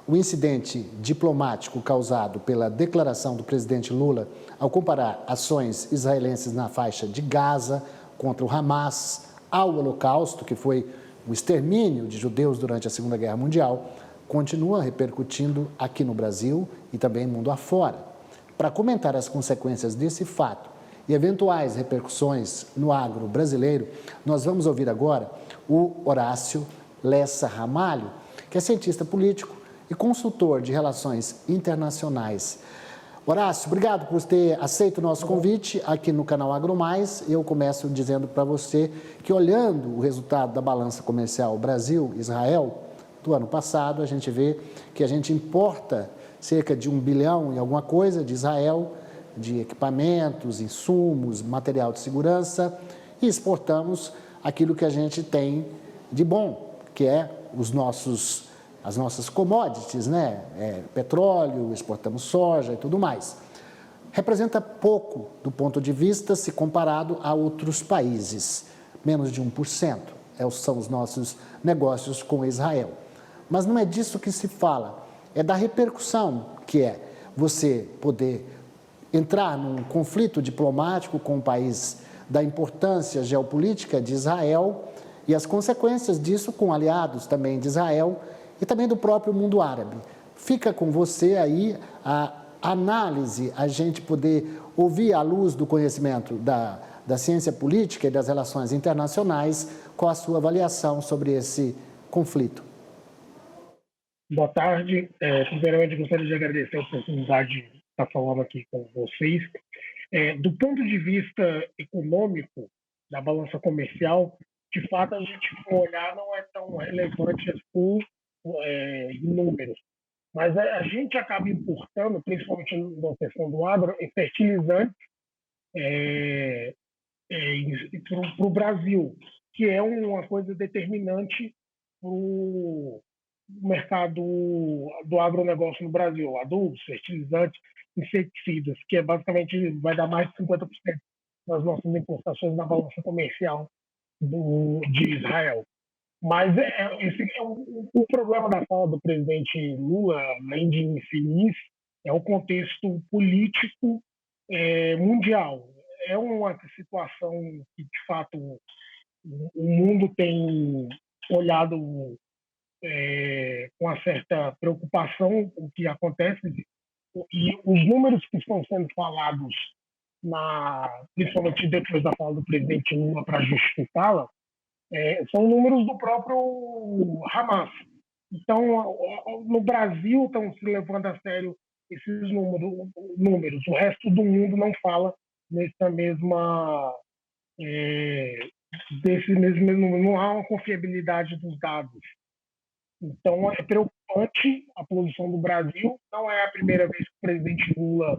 o incidente diplomático causado pela declaração do presidente Lula ao comparar ações israelenses na faixa de Gaza contra o Hamas ao Holocausto, que foi o extermínio de judeus durante a Segunda Guerra Mundial, continua repercutindo aqui no Brasil e também mundo afora. Para comentar as consequências desse fato e eventuais repercussões no agro brasileiro, nós vamos ouvir agora o Horácio Lessa Ramalho, que é cientista político e consultor de relações internacionais. Horácio, obrigado por ter aceito o nosso convite aqui no canal AgroMais. Eu começo dizendo para você que, olhando o resultado da balança comercial Brasil-Israel do ano passado, a gente vê que a gente importa cerca de 1 bilhão e alguma coisa de Israel, de equipamentos, insumos, material de segurança, e exportamos aquilo que a gente tem de bom, que é as nossas commodities, né? Petróleo, exportamos soja e tudo mais. Representa pouco do ponto de vista se comparado a outros países, menos de 1%. São os nossos negócios com Israel. Mas não é disso que se fala, é da repercussão que é você poder entrar num conflito diplomático com um país da importância geopolítica de Israel e as consequências disso com aliados também de Israel e também do próprio mundo árabe. Fica com você aí a análise, a gente poder ouvir à luz do conhecimento da ciência política e das relações internacionais, qual a sua avaliação sobre esse conflito. Boa tarde. Primeiramente, gostaria de agradecer a oportunidade de estar falando aqui com vocês. Do ponto de vista econômico, da balança comercial, de fato, a gente for olhar, não é tão relevante por números. Mas a gente acaba importando, principalmente na questão do agro, fertilizantes para o Brasil, que é uma coisa determinante para o mercado do agronegócio no Brasil. Adubos, fertilizantes, inseticidas, que basicamente vai dar mais de 50% das nossas importações na balança comercial de Israel. Mas esse é o problema da fala do presidente Lula, além de infeliz, é o contexto político mundial. É uma situação que, de fato, o mundo tem olhado com uma certa preocupação o que acontece, e os números que estão sendo falados, principalmente depois da fala do presidente Lula para justificá-la, são números do próprio Hamas. Então, no Brasil estão se levando a sério esses números. O resto do mundo não fala nessa mesma desse mesmo número. Não há uma confiabilidade dos dados. Então, é preocupante a posição do Brasil. Não é a primeira vez que o presidente Lula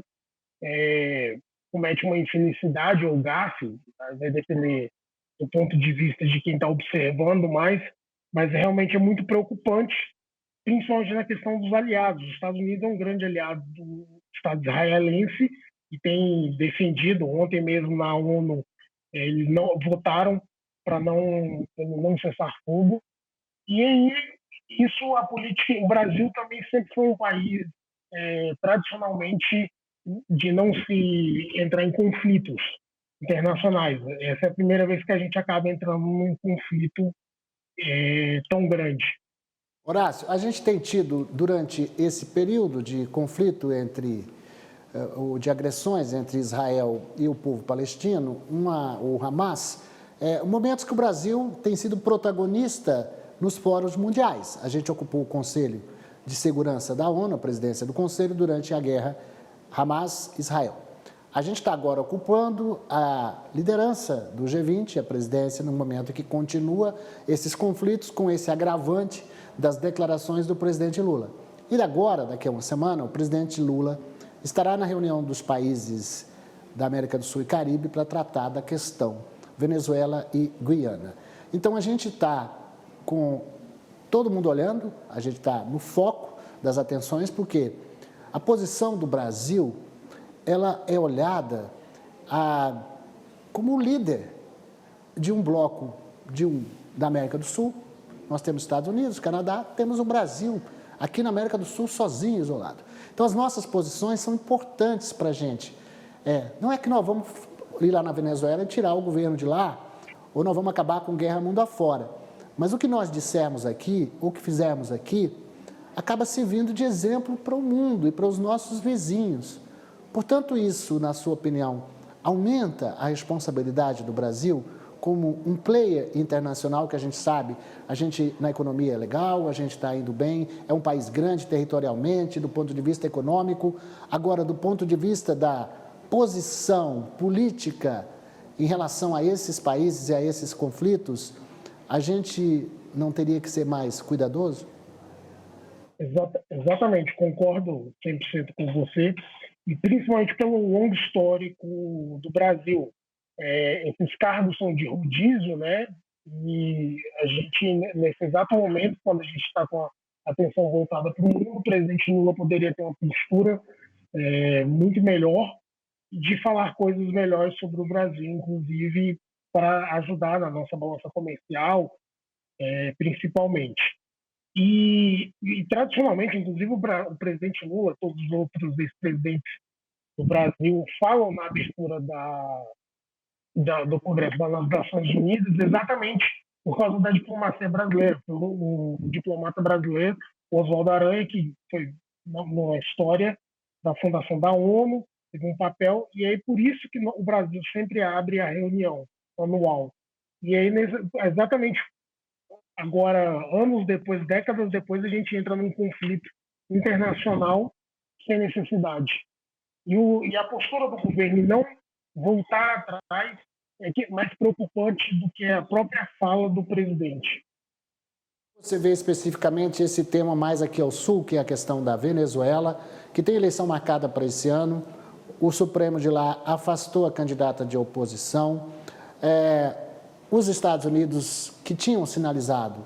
comete uma infelicidade ou gafe, vai depender do ponto de vista de quem está observando mais, mas realmente é muito preocupante, principalmente na questão dos aliados. Os Estados Unidos é um grande aliado do Estado israelense e tem defendido, ontem mesmo na ONU, eles não votaram para não cessar fogo. E aí, isso, a política, o Brasil também sempre foi um país tradicionalmente de não se entrar em conflitos internacionais. Essa é a primeira vez que a gente acaba entrando num conflito tão grande. Horácio, a gente tem tido, durante esse período de conflito de agressões entre Israel e o povo palestino, o Hamas, momentos que o Brasil tem sido protagonista nos fóruns mundiais. A gente ocupou o Conselho de Segurança da ONU, a presidência do Conselho, durante a guerra Hamas-Israel. A gente está agora ocupando a liderança do G20, a presidência, no momento que continua esses conflitos com esse agravante das declarações do presidente Lula. E agora, daqui a uma semana, o presidente Lula estará na reunião dos países da América do Sul e Caribe para tratar da questão Venezuela e Guiana. Então, a gente está com todo mundo olhando, a gente está no foco das atenções, porque a posição do Brasil, ela é olhada como líder de um bloco da América do Sul. Nós temos Estados Unidos, Canadá, temos o Brasil aqui na América do Sul sozinho, isolado. Então, as nossas posições são importantes para a gente. Não é que nós vamos ir lá na Venezuela e tirar o governo de lá, ou nós vamos acabar com guerra mundo afora. Mas o que nós dissermos aqui, o que fizermos aqui, acaba servindo de exemplo para o mundo e para os nossos vizinhos. Portanto, isso, na sua opinião, aumenta a responsabilidade do Brasil como um player internacional que a gente sabe, a gente na economia é legal, a gente está indo bem, é um país grande territorialmente, do ponto de vista econômico. Agora, do ponto de vista da posição política em relação a esses países e a esses conflitos, a gente não teria que ser mais cuidadoso? Exatamente, concordo 100% com você, e principalmente pelo longo histórico do Brasil. Esses cargos são de rodízio, né? E a gente, nesse exato momento, quando a gente está com a atenção voltada para o mundo, o presidente Lula poderia ter uma postura muito melhor de falar coisas melhores sobre o Brasil, inclusive para ajudar na nossa balança comercial, principalmente. E tradicionalmente, inclusive, o presidente Lula, todos os outros ex-presidentes do Brasil falam na abertura do Congresso das Nações Unidas exatamente por causa da diplomacia brasileira. O diplomata brasileiro, Oswaldo Aranha, que foi na história da fundação da ONU, teve um papel, e aí por isso que o Brasil sempre abre a reunião anual. E aí, exatamente agora, anos depois, décadas depois, a gente entra num conflito internacional sem necessidade. E a postura do governo não voltar atrás é mais preocupante do que a própria fala do presidente. Você vê especificamente esse tema mais aqui ao sul, que é a questão da Venezuela, que tem eleição marcada para esse ano. O Supremo de lá afastou a candidata de oposição. Os Estados Unidos, que tinham sinalizado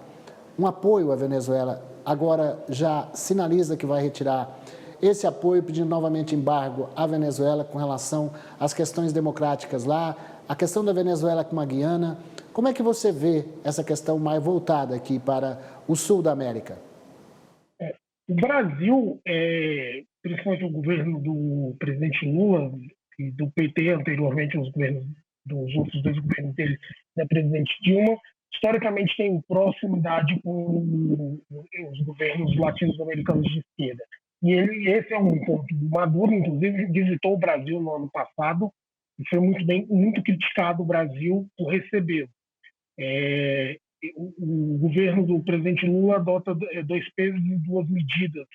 um apoio à Venezuela, agora já sinaliza que vai retirar esse apoio, pedindo novamente embargo à Venezuela com relação às questões democráticas lá, a questão da Venezuela com a Guiana. Como é que você vê essa questão mais voltada aqui para o sul da América? O Brasil, principalmente o governo do presidente Lula e do PT anteriormente, os governos dos outros dois governos dele, da presidente Dilma, historicamente tem proximidade com os governos latino-americanos de esquerda. E esse é um ponto. Maduro, inclusive, visitou o Brasil no ano passado e foi muito criticado o Brasil por recebê-lo. O governo do presidente Lula adota 2 pesos e 2 medidas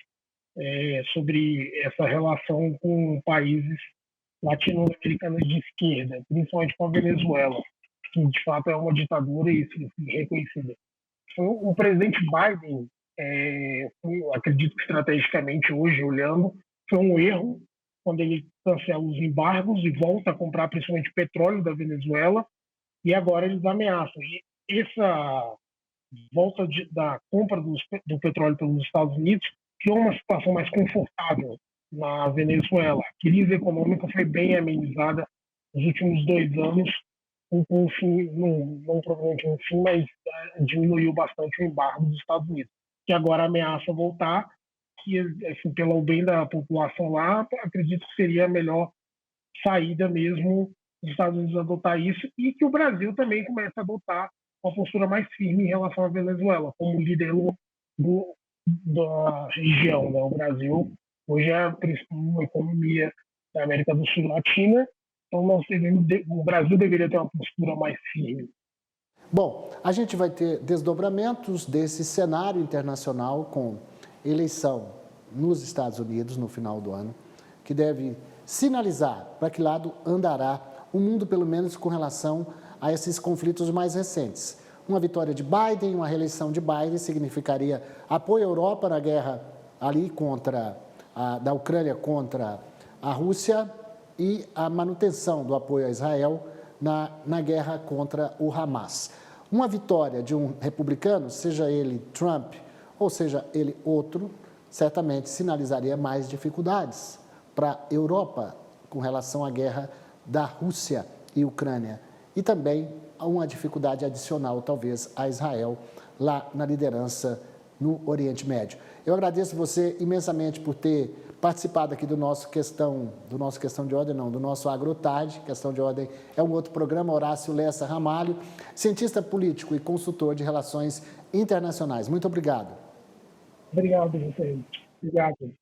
sobre essa relação com países latino-americanos de esquerda, principalmente com a Venezuela, que de fato é uma ditadura e reconhecida. O presidente Biden, acredito que estrategicamente hoje, olhando, foi um erro quando ele cancela os embargos e volta a comprar principalmente petróleo da Venezuela, e agora eles ameaçam. E essa volta da compra do petróleo pelos Estados Unidos criou uma situação mais confortável na Venezuela. A crise econômica foi bem amenizada nos últimos 2 anos, com o fim, não provavelmente um fim, mas diminuiu bastante o embargo dos Estados Unidos, que agora ameaça voltar, que assim, pelo bem da população lá, acredito que seria a melhor saída mesmo os Estados Unidos adotar isso, e que o Brasil também comece a adotar uma postura mais firme em relação à Venezuela, como líder da região. Né? O Brasil hoje é a principal economia da América do Sul Latina, então o Brasil deveria ter uma postura mais firme. Bom, a gente vai ter desdobramentos desse cenário internacional com eleição nos Estados Unidos no final do ano, que deve sinalizar para que lado andará o mundo, pelo menos com relação a esses conflitos mais recentes. Uma vitória de Biden, uma reeleição de Biden significaria apoio à Europa na guerra ali da Ucrânia contra a Rússia e a manutenção do apoio a Israel na guerra contra o Hamas. Uma vitória de um republicano, seja ele Trump ou seja ele outro, certamente sinalizaria mais dificuldades para a Europa com relação à guerra da Rússia e Ucrânia. E também uma dificuldade adicional, talvez, a Israel lá na liderança no Oriente Médio. Eu agradeço você imensamente por ter participado aqui do nosso Questão de Ordem, não, do nosso AgroTarde. Questão de Ordem é um outro programa. Horácio Lessa Ramalho, cientista político e consultor de relações internacionais. Muito obrigado. Obrigado a vocês. Obrigado.